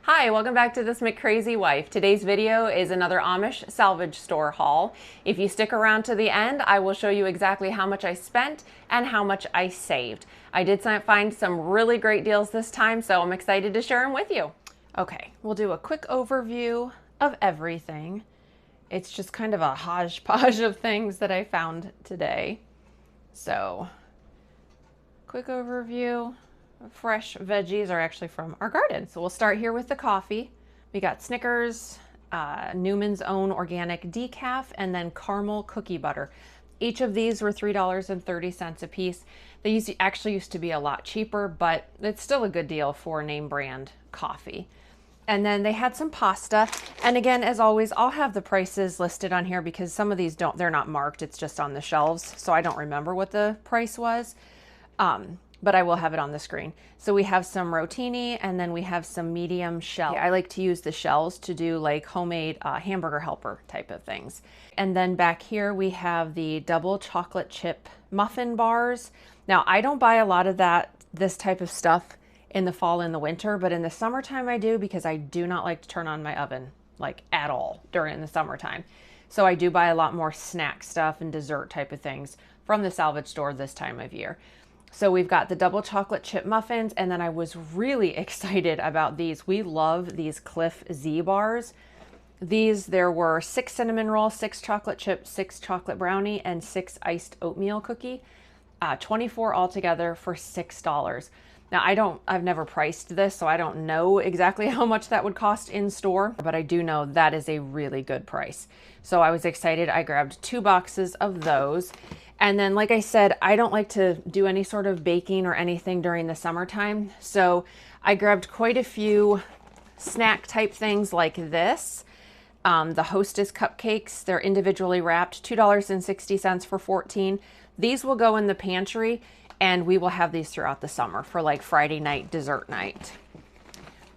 Hi, welcome back to This McCrazy Wife. Today's video is another Amish Salvage store haul. If you stick around to the end, I will show you exactly how much I spent and how much I saved. I did find some really great deals this time, so I'm excited to share them with you. Okay, we'll do a quick overview of everything. It's just kind of a hodgepodge of things that I found today. So, quick overview. Fresh veggies are actually from our garden. So we'll start here with the coffee. We got Snickers, Newman's Own Organic Decaf, and then caramel cookie butter. Each of these were $3.30 a piece. They actually used to be a lot cheaper, but it's still a good deal for name brand coffee. And then they had some pasta. And again, as always, I'll have the prices listed on here because some of these they're not marked. It's just on the shelves. So I don't remember what the price was. But I will have it on the screen. So we have some rotini and then we have some medium shell. I like to use the shells to do like homemade hamburger helper type of things. And then back here we have the double chocolate chip muffin bars. Now I don't buy a lot of this type of stuff in the fall and the winter, but in the summertime I do because I do not like to turn on my oven like at all during the summertime. So I do buy a lot more snack stuff and dessert type of things from the salvage store this time of year. So we've got the double chocolate chip muffins, and then I was really excited about these. We love these Cliff Z bars. There were 6 cinnamon roll, 6 chocolate chip, 6 chocolate brownie, and 6 iced oatmeal cookie. 24 altogether for $6. Now I've never priced this, so I don't know exactly how much that would cost in store, but I do know that is a really good price. So I was excited. I grabbed 2 boxes of those. And then, like I said, I don't like to do any sort of baking or anything during the summertime. So I grabbed quite a few snack type things like this. The Hostess cupcakes, they're individually wrapped, $2.60 for 14. These will go in the pantry and we will have these throughout the summer for like Friday night, dessert night.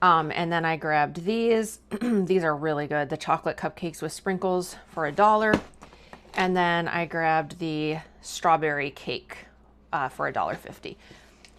And then I grabbed these. These are really good. The chocolate cupcakes with sprinkles for $1. And then I grabbed the strawberry cake for $1.50.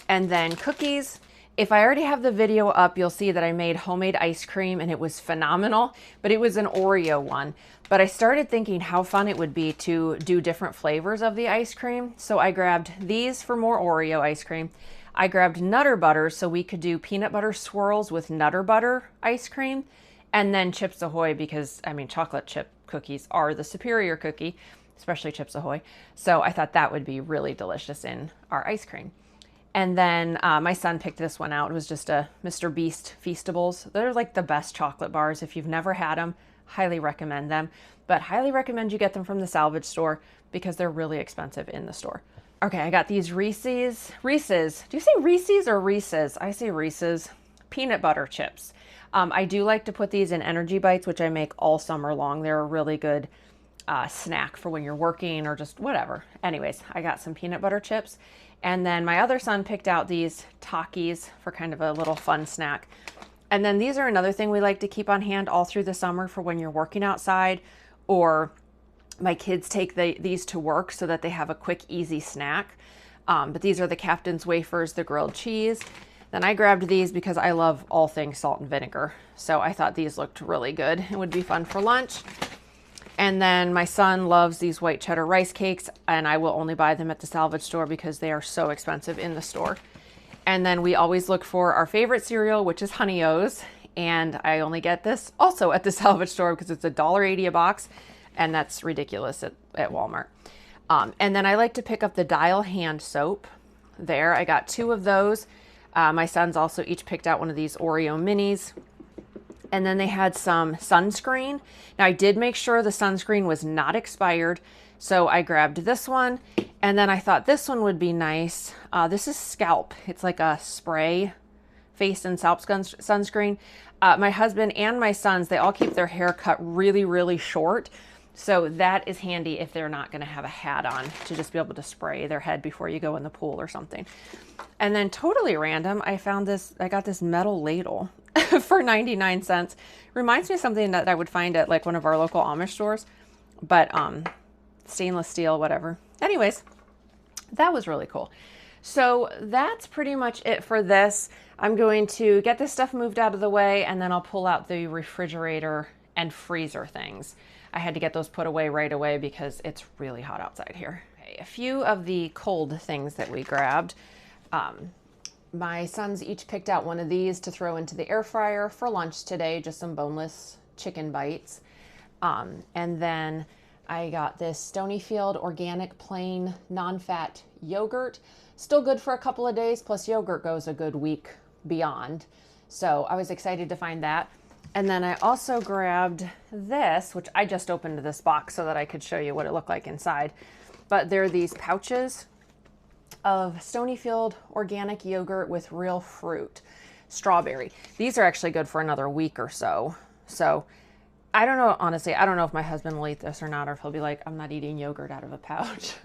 And then cookies. If I already have the video up, you'll see that I made homemade ice cream and it was phenomenal, but it was an Oreo one. But I started thinking how fun it would be to do different flavors of the ice cream. So I grabbed these for more Oreo ice cream. I grabbed Nutter Butter so we could do peanut butter swirls with Nutter Butter ice cream. And then Chips Ahoy because, I mean, chocolate chip cookies are the superior cookie, especially Chips Ahoy. So I thought that would be really delicious in our ice cream. And then my son picked this one out. It was just a Mr. Beast Feastables. They're like the best chocolate bars. If you've never had them, highly recommend them. But highly recommend you get them from the salvage store because they're really expensive in the store. Okay, I got these Reese's. Do you say Reese's or Reese's? I say Reese's peanut butter chips. I do like to put these in energy bites, which I make all summer long. They're a really good snack for when you're working or just whatever. Anyways, I got some peanut butter chips. And then my other son picked out these Takis for kind of a little fun snack. And then these are another thing we like to keep on hand all through the summer for when you're working outside, or my kids take these to work so that they have a quick, easy snack. But these are the Captain's Wafers, the grilled cheese. Then I grabbed these because I love all things salt and vinegar. So I thought these looked really good. It would be fun for lunch. And then my son loves these white cheddar rice cakes, and I will only buy them at the salvage store because they are so expensive in the store. And then we always look for our favorite cereal, which is Honey O's. And I only get this also at the salvage store because it's $1.80 a box. And that's ridiculous at Walmart. And then I like to pick up the Dial hand soap there. I got 2 of those. My sons also each picked out one of these Oreo minis. And then they had some sunscreen. Now I did make sure the sunscreen was not expired. So I grabbed this one. And then I thought this one would be nice. This is Scalp. It's like a spray face and scalp sunscreen. My husband and my sons, they all keep their hair cut really, really short. So that is handy if they're not going to have a hat on, to just be able to spray their head before you go in the pool or something. And then totally random, I got this metal ladle for 99 cents. Reminds me of something that I would find at like one of our local Amish stores, but stainless steel, whatever. Anyways, that was really cool. So that's pretty much it for this. I'm going to get this stuff moved out of the way, and then I'll pull out the refrigerator and freezer things. I had to get those put away right away because it's really hot outside here. Okay, a few of the cold things that we grabbed. My sons each picked out one of these to throw into the air fryer for lunch today, just some boneless chicken bites. And then I got this Stonyfield organic plain non-fat yogurt. Still good for a couple of days, plus yogurt goes a good week beyond. So I was excited to find that. And then I also grabbed this, which I just opened this box so that I could show you what it looked like inside. But there are these pouches of Stonyfield organic yogurt with real fruit, strawberry. These are actually good for another week or so. So I don't know, honestly, I don't know if my husband will eat this or not, or if he'll be like, I'm not eating yogurt out of a pouch.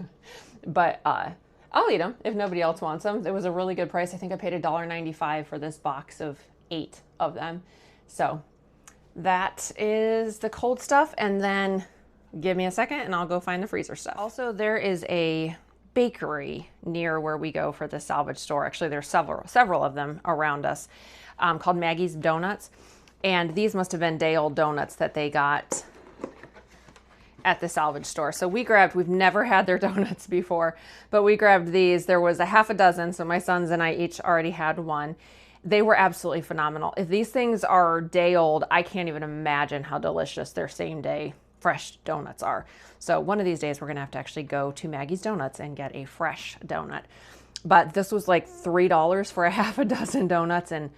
But I'll eat them if nobody else wants them. It was a really good price. I think I paid $1.95 for this box of 8 of them. So that is the cold stuff. And then give me a second and I'll go find the freezer stuff. Also, there is a bakery near where we go for the salvage store. Actually, there's several of them around us, called Maggie's Donuts. And these must have been day-old donuts that they got at the salvage store. So we've never had their donuts before, but we grabbed these. There was a half a dozen, so my sons and I each already had one. They were absolutely phenomenal. If these things are day-old, I can't even imagine how delicious their same-day fresh donuts are. So one of these days we're gonna have to actually go to Maggie's Donuts and get a fresh donut. But this was like $3 for a half a dozen donuts, and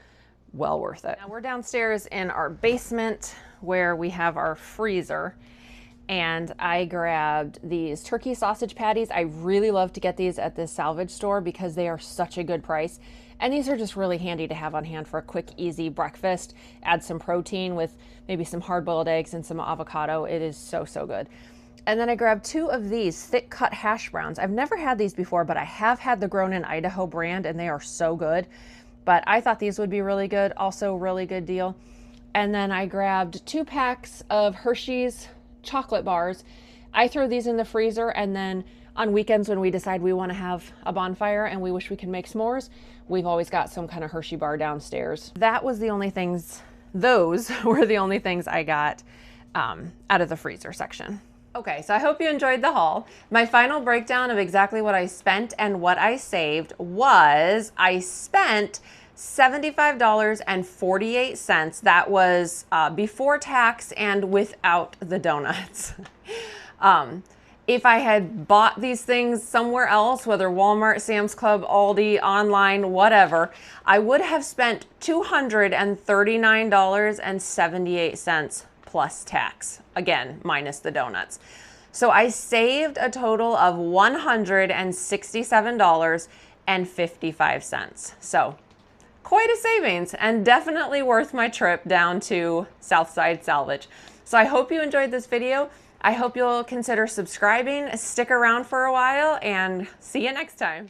well worth it. Now we're downstairs in our basement where we have our freezer, and I grabbed these turkey sausage patties. I really love to get these at this salvage store because they are such a good price. And these are just really handy to have on hand for a quick, easy breakfast. Add some protein with maybe some hard-boiled eggs and some avocado. It is so, so good. And then I grabbed 2 of these thick cut hash browns. I've never had these before, but I have had the Grown in Idaho brand, and they are so good. But I thought these would be really good. Also, really good deal. And then I grabbed 2 packs of Hershey's chocolate bars. I throw these in the freezer, and then on weekends when we decide we want to have a bonfire and we wish we could make s'mores, we've always got some kind of Hershey bar downstairs. Those were the only things I got out of the freezer section. Okay, so I hope you enjoyed the haul. My final breakdown of exactly what I spent and what I saved was I spent $75.48. That was before tax and without the donuts. If I had bought these things somewhere else, whether Walmart, Sam's Club, Aldi, online, whatever, I would have spent $239.78 plus tax. Again, minus the donuts. So I saved a total of $167.55. So quite a savings, and definitely worth my trip down to Southside Salvage. So I hope you enjoyed this video. I hope you'll consider subscribing, stick around for a while, and see you next time.